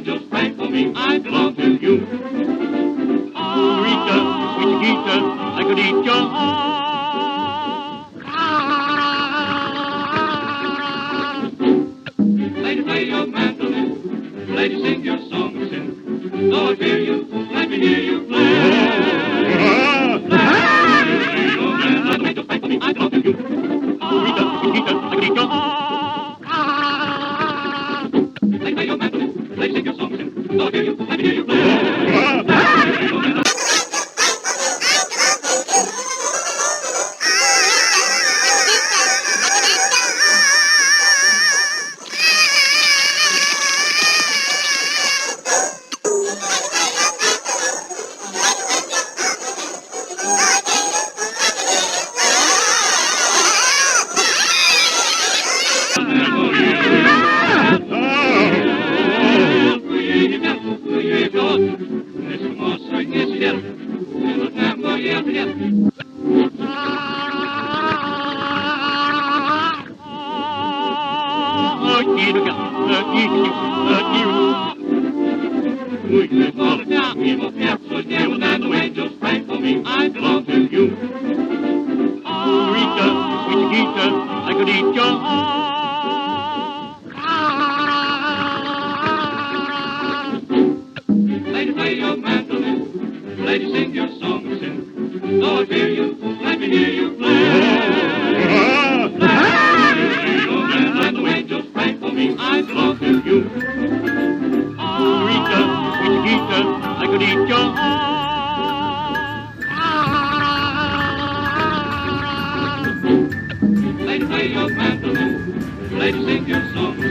angels pray for me. I belong to you. Rita, sweet Gita, I could eat your heart. Lady, play your mandolin. Lady, sing your song of sin. Though I fear you, let me hear you play. Angels pray for me. I belong to you. Rita, sweet Gita, I could eat your heart. Lady, play your mandolin. Lady, sing your song of sin. Though I fear you, let me hear you play. Angels pray for me. I belong to you. Rita, sweet Gita, I could eat your heart. Lady, play your mandolin. Lady, sing your song of sin. Though I fear you, let me hear you play. Angels pray for me. I belong to you. Rita, sweet Gita, I could eat your heart. Lady, play your mandolin. Lady, sing your song.